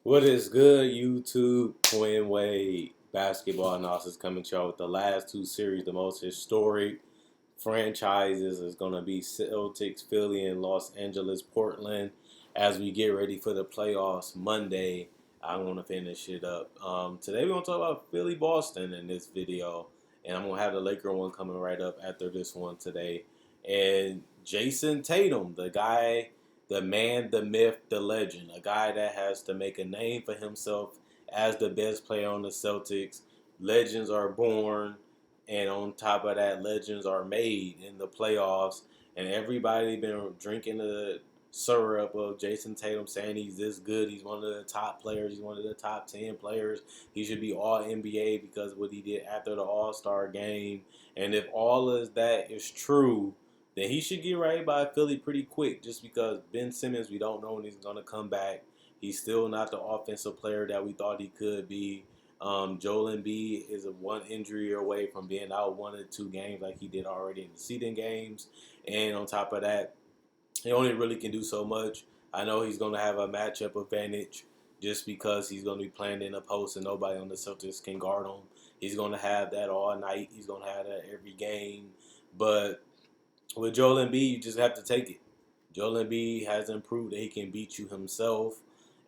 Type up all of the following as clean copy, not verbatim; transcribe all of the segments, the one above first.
What is good, YouTube? Quinn Wade basketball analysis coming to y'all with the last two series. The most historic franchises is going to be Celtics, Philly, and Los Angeles, Portland. As we get ready for the playoffs Monday, I'm going to finish it up. Today we're going to talk about Philly, Boston in this video, and I'm going to have the Laker one coming right up after this one today. And Jason Tatum, the guy, the man, the myth, the legend, a guy that has to make a name for himself as the best player on the Celtics. Legends are born, and on top of that, legends are made in the playoffs. And everybody been drinking the syrup of Jason Tatum, saying he's this good. He's one of the top players. He's one of the top 10 players. He should be all NBA because of what he did after the All-Star game. And if all of that is true, then he should get right by Philly pretty quick, just because Ben Simmons, we don't know when he's going to come back. He's still not the offensive player that we thought he could be. Joel Embiid is one injury away from being out 1 or 2 games like he did already in the seeding games. And on top of that, he only really can do so much. I know he's going to have a matchup advantage just because he's going to be playing in a post and nobody on the Celtics can guard him. He's going to have that all night. He's going to have that every game. But with Joel Embiid, you just have to take it. Joel Embiid has improved that he can beat you himself.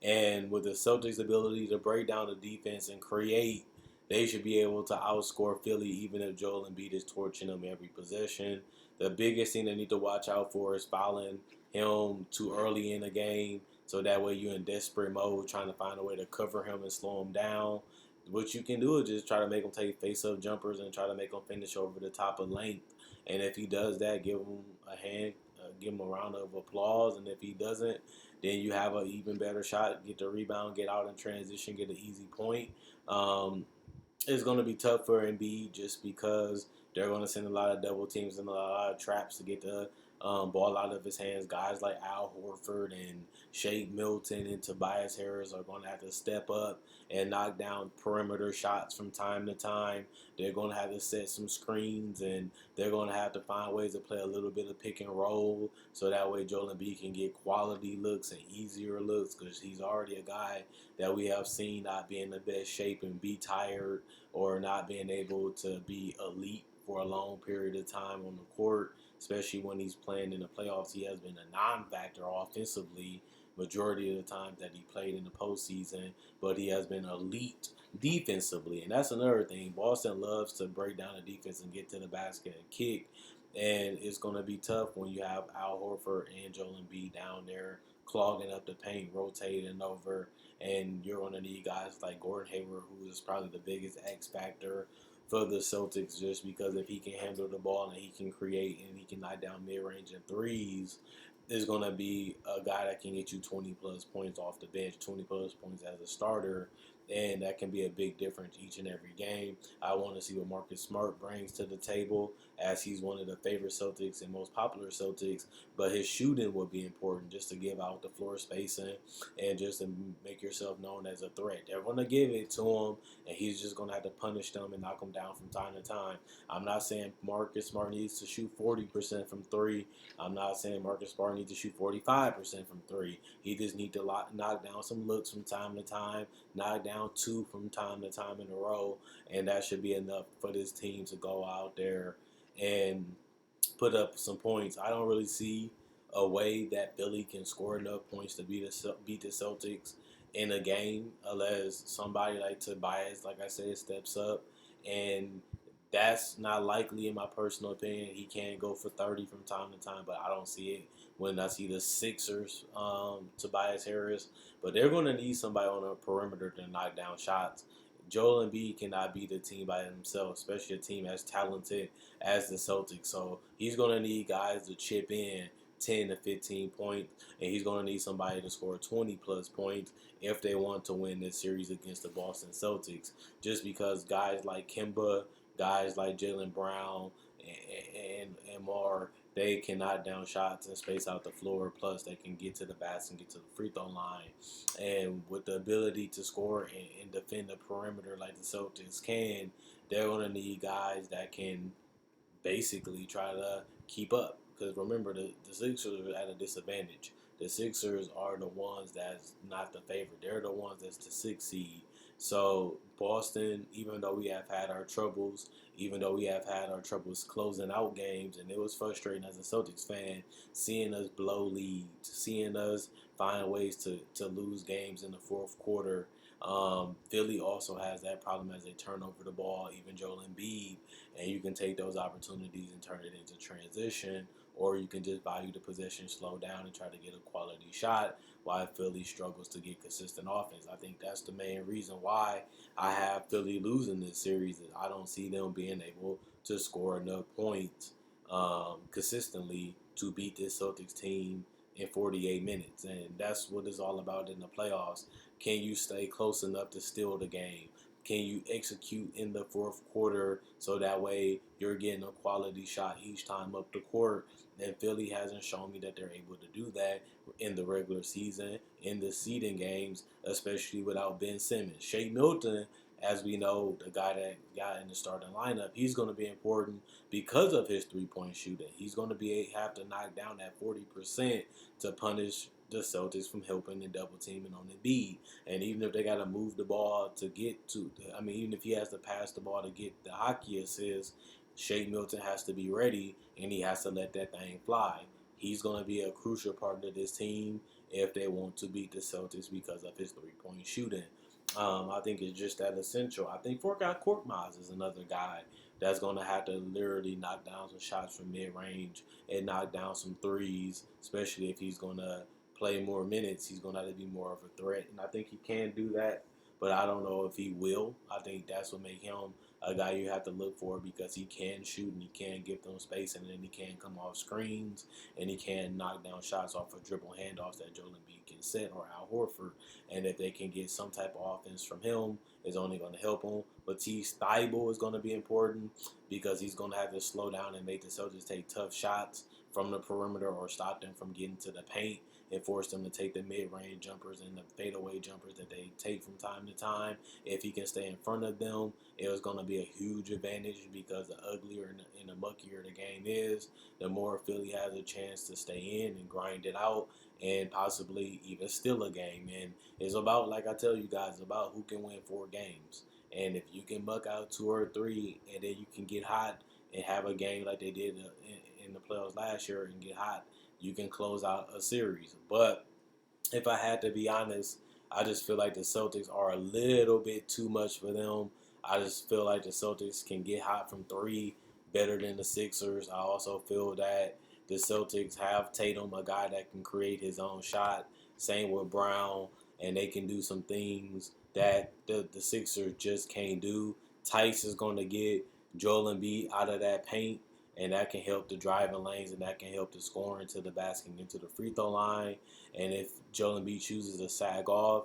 And with the Celtics' ability to break down the defense and create, they should be able to outscore Philly even if Joel Embiid is torching them every possession. The biggest thing they need to watch out for is fouling him too early in the game, so that way you're in desperate mode trying to find a way to cover him and slow him down. What you can do is just try to make him take face-up jumpers and try to make him finish over the top of length. And if he does that, give him a hand, give him a round of applause. And if he doesn't, then you have an even better shot. Get the rebound, get out in transition, get an easy point. It's going to be tough for Embiid just because they're going to send a lot of double teams and a lot of traps to get the ball out of his hands. Guys like Al Horford and Shake Milton and Tobias Harris are going to have to step up and knock down perimeter shots from time to time. They're going to have to set some screens, and they're going to have to find ways to play a little bit of pick and roll so that way Joel Embiid can get quality looks and easier looks, because he's already a guy that we have seen not be in the best shape and be tired or not being able to be elite for a long period of time on the court, especially when he's playing in the playoffs. He has been a non-factor offensively majority of the time that he played in the postseason, but he has been elite defensively. And that's another thing. Boston loves to break down the defense and get to the basket and kick. And it's going to be tough when you have Al Horford and Joel Embiid down there clogging up the paint, rotating over, and you're going to need guys like Gordon Hayward, who is probably the biggest X factor for the Celtics, just because if he can handle the ball and he can create and he can knock down mid-range and threes, is going to be a guy that can get you 20 plus points off the bench, 20 plus points as a starter, and that can be a big difference each and every game. I want to see what Marcus Smart brings to the table, as he's one of the favorite Celtics and most popular Celtics, but his shooting will be important just to give out the floor spacing and just to make yourself known as a threat. They're going to give it to him, and he's just going to have to punish them and knock them down from time to time. I'm not saying Marcus Smart needs to shoot 40% from three. I'm not saying Marcus Smart needs to shoot 45% from three. He just needs to knock down some looks from time to time, knock down two from time to time in a row, and that should be enough for this team to go out there and put up some points. I don't really see a way that Philly can score enough points to beat the Celtics in a game unless somebody like Tobias, like I said, steps up, and that's not likely in my personal opinion. He can go for 30 from time to time, but I don't see it when I see the Sixers, Tobias Harris. But they're going to need somebody on the perimeter to knock down shots. Joel Embiid cannot beat a team by himself, especially a team as talented as the Celtics. So he's going to need guys to chip in 10 to 15 points, and he's going to need somebody to score 20 plus points if they want to win this series against the Boston Celtics. Just because guys like Kemba, guys like Jaylen Brown, and more, they can knock down shots and space out the floor. Plus, they can get to the basket and get to the free throw line. And with the ability to score and defend the perimeter like the Celtics can, they're going to need guys that can basically try to keep up. Because remember, the Sixers are at a disadvantage. The Sixers are the ones that's not the favorite. They're the ones that's the sixth seed. So Boston, even though we have had our troubles, even though we have had our troubles closing out games, and it was frustrating as a Celtics fan seeing us blow leads, seeing us find ways to lose games in the fourth quarter. Philly also has that problem as they turn over the ball, even Joel Embiid, and you can take those opportunities and turn it into transition, or you can just value the possession, slow down, and try to get a quality shot while Philly struggles to get consistent offense. I think that's the main reason why I have Philly losing this series. Is I don't see them being able to score enough points consistently to beat this Celtics team in 48 minutes. And that's what it's all about in the playoffs. Can you stay close enough to steal the game? Can you execute in the fourth quarter so that way you're getting a quality shot each time up the court? And Philly hasn't shown me that they're able to do that in the regular season, in the seeding games, especially without Ben Simmons. Shea Milton, as we know, the guy that got in the starting lineup, he's going to be important because of his three-point shooting. He's going to have to knock down that 40% to punish the Celtics from helping and double teaming on Embiid. And even if they got to move the ball to get to, I mean, even if he has to pass the ball to get the hockey assist, Shea Milton has to be ready and he has to let that thing fly. He's going to be a crucial part of this team if they want to beat the Celtics because of his three-point shooting. I think it's just that essential. I think Furkan Korkmaz is another guy that's going to have to literally knock down some shots from mid-range and knock down some threes, especially if he's going to play more minutes. He's going to have to be more of a threat, and I think he can do that, but I don't know if he will. I think that's what makes him a guy you have to look for because he can shoot and he can give them space and then he can come off screens and he can knock down shots off of dribble handoffs that Joel Embiid can set or Al Horford. And if they can get some type of offense from him, it's only going to help him. Matisse Thybulle is going to be important because he's going to have to slow down and make the Celtics take tough shots from the perimeter or stop them from getting to the paint and force them to take the mid-range jumpers and the fadeaway jumpers that they take from time to time. If he can stay in front of them, it was going to be a huge advantage because the uglier and the muckier the game is, the more Philly has a chance to stay in and grind it out and possibly even steal a game. And it's about, like I tell you guys, it's about who can win 4 games. And if you can muck out 2 or 3 and then you can get hot and have a game like they did in the playoffs last year and get hot, you can close out a series. But if I had to be honest, I just feel like the Celtics are a little bit too much for them. I just feel like the Celtics can get hot from three better than the Sixers. I also feel that the Celtics have Tatum, a guy that can create his own shot. Same with Brown, and they can do some things that the Sixers just can't do. Tice is going to get Joel Embiid out of that paint, and that can help the driving lanes, and that can help the scoring to the basket and into the free throw line. And if Joel Embiid chooses to sag off,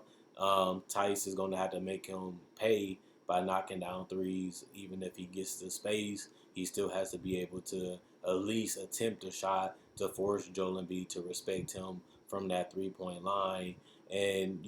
Tice is going to have to make him pay by knocking down threes. Even if he gets to space, he still has to be able to at least attempt a shot to force Joel Embiid to respect him from that three-point line. And,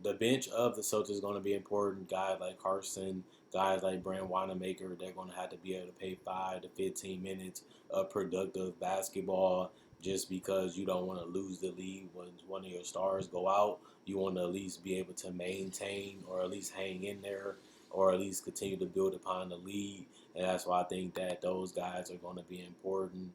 the bench of the Celtics is going to be important. Guys like Carson, guys like Brand Wanamaker, they're going to have to be able to pay 5 to 15 minutes of productive basketball just because you don't want to lose the lead when one of your stars go out. You want to at least be able to maintain or at least hang in there or at least continue to build upon the lead. And that's why I think that those guys are going to be important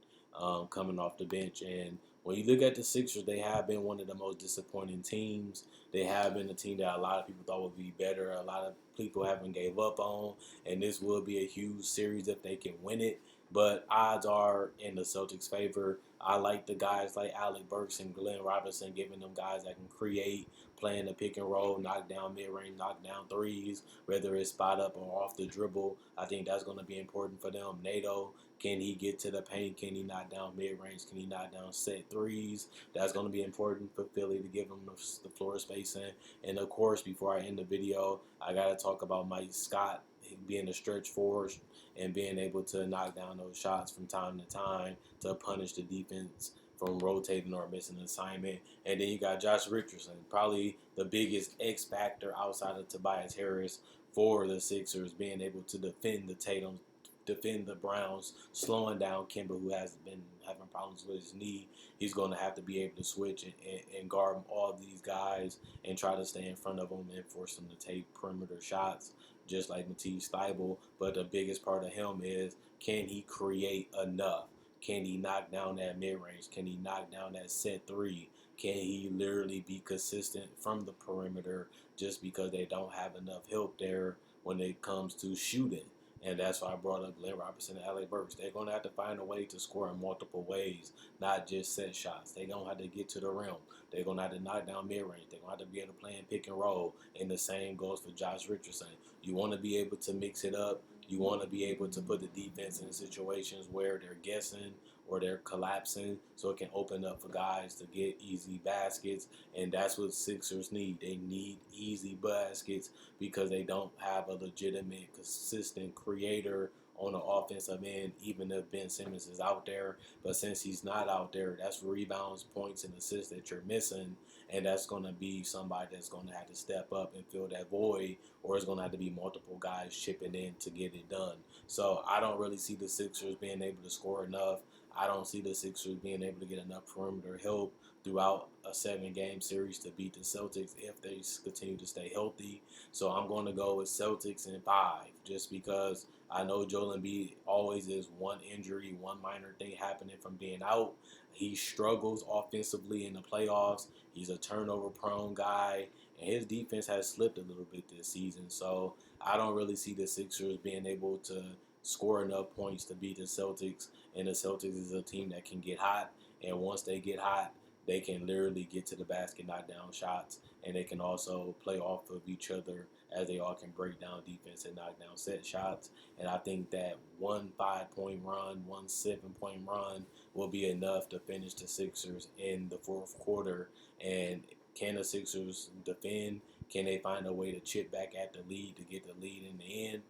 coming off the bench. And when you look at the Sixers, they have been one of the most disappointing teams. They have been a team that a lot of people thought would be better. A lot of people haven't gave up on. And this will be a huge series if they can win it. But odds are in the Celtics' favor. I like the guys like Alec Burks and Glenn Robinson, giving them guys that can create, playing the pick and roll, knock down mid-range, knock down threes, whether it's spot up or off the dribble. I think that's going to be important for them. NATO, can he get to the paint? Can he knock down mid-range? Can he knock down set threes? That's going to be important for Philly to give them the floor spacing. And, of course, before I end the video, I got to talk about Mike Scott being a stretch forward and being able to knock down those shots from time to time to punish the defense from rotating or missing an assignment. And then you got Josh Richardson, probably the biggest X factor outside of Tobias Harris for the Sixers, being able to defend the Tatum defend the Browns, slowing down Kimber, who has been having problems with his knee. He's going to have to be able to switch and guard all these guys and try to stay in front of them and force them to take perimeter shots, just like Matisse Thybulle. But the biggest part of him is, can he create enough? Can he knock down that mid-range? Can he knock down that set three? Can he literally be consistent from the perimeter just because they don't have enough help there when it comes to shooting? And that's why I brought up Glenn Robinson and Alec Burks. They're going to have to find a way to score in multiple ways, not just set shots. They're going to have to get to the rim. They're going to have to knock down mid-range. They're going to have to be able to play in pick and roll. And the same goes for Josh Richardson. You want to be able to mix it up. You want to be able to put the defense in situations where they're guessing or they're collapsing, so it can open up for guys to get easy baskets. And that's what Sixers need. They need easy baskets because they don't have a legitimate, consistent creator on the offensive end, even if Ben Simmons is out there. But since he's not out there, that's rebounds, points, and assists that you're missing. And that's going to be somebody that's going to have to step up and fill that void, or it's going to have to be multiple guys chipping in to get it done. So I don't really see the Sixers being able to score enough. I don't see the Sixers being able to get enough perimeter help throughout a 7-game series to beat the Celtics if they continue to stay healthy. So I'm going to go with Celtics in 5, just because I know Joel Embiid always is one injury, one minor thing happening from being out. He struggles offensively in the playoffs. He's a turnover-prone guy, and his defense has slipped a little bit this season. So I don't really see the Sixers being able to score enough points to beat the Celtics. And the Celtics is a team that can get hot, and once they get hot, they can literally get to the basket, knock down shots, and they can also play off of each other as they all can break down defense and knock down set shots. And I think that 1 5-point run, 1 7-point run will be enough to finish the Sixers in the fourth quarter. And can the Sixers defend? Can they find a way to chip back at the lead to get the lead in the end?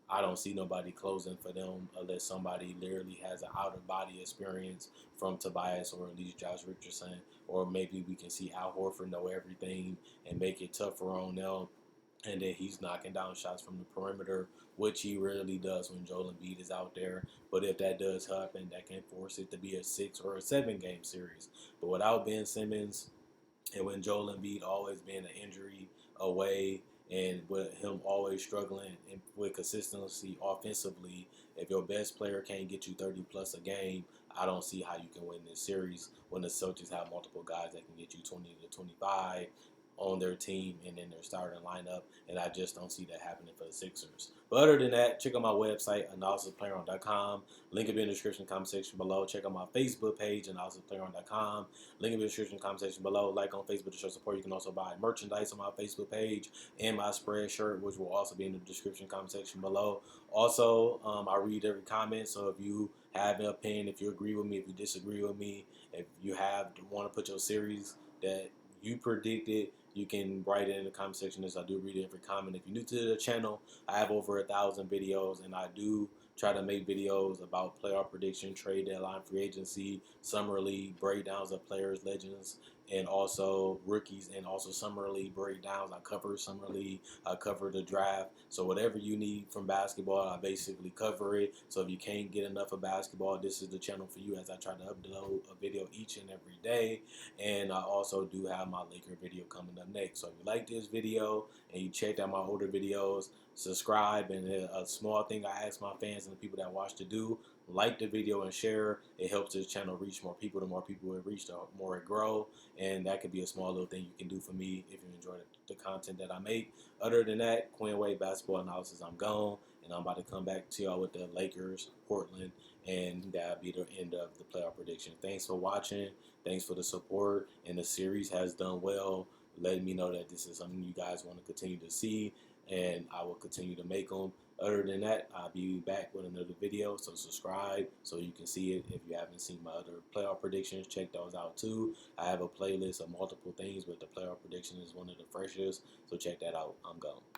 I don't see nobody closing for them unless somebody literally has an out-of-body experience from Tobias or at least Josh Richardson. Or maybe we can see Al Horford know everything and make it tougher on them. And then he's knocking down shots from the perimeter, which he rarely does when Joel Embiid is out there. But if that does happen, that can force it to be a 6 or a 7-game series. But without Ben Simmons, and when Joel Embiid always being an injury away, and with him always struggling with consistency offensively, if your best player can't get you 30 plus a game, I don't see how you can win this series when the Celtics have multiple guys that can get you 20 to 25 on their team and in their starting lineup, and I just don't see that happening for the Sixers. But other than that, check out my website, analysisplayground.com. Link will be in the description comment section below. Check out my Facebook page, analysisplayground.com. Link will be in the description comment section below. Like on Facebook to show support. You can also buy merchandise on my Facebook page and my spread shirt, which will also be in the description comment section below. Also, I read every comment, so if you have an opinion, if you agree with me, if you disagree with me, if you want to put your series that you predicted, you can write it in the comment section, as I do read every comment. If you're new to the channel, I have over 1,000 videos, and I do try to make videos about playoff prediction, trade deadline, free agency, summer league, breakdowns of players, legends, and also rookies, and also summer league breakdowns. I cover summer league, I cover the draft. So whatever you need from basketball, I basically cover it. So if you can't get enough of basketball, this is the channel for you, as I try to upload a video each and every day. And I also do have my Laker video coming up next. So if you like this video and you checked out my older videos, subscribe. And a small thing I ask my fans and the people that watch to do: like the video and share. It helps this channel reach more people. The more people it reach, the more it grow. And that could be a small little thing you can do for me if you enjoy the content that I make. Other than that, Quinn Wade basketball analysis, I'm gone. And I'm about to come back to y'all with the Lakers, Portland, and that'll be the end of the playoff prediction. Thanks for watching. Thanks for the support. And the series has done well, letting me know that this is something you guys want to continue to see, and I will continue to make them. Other than that, I'll be back with another video, so subscribe so you can see it. If you haven't seen my other playoff predictions, check those out too. I have a playlist of multiple things, but the playoff prediction is one of the freshest, so check that out. I'm gone.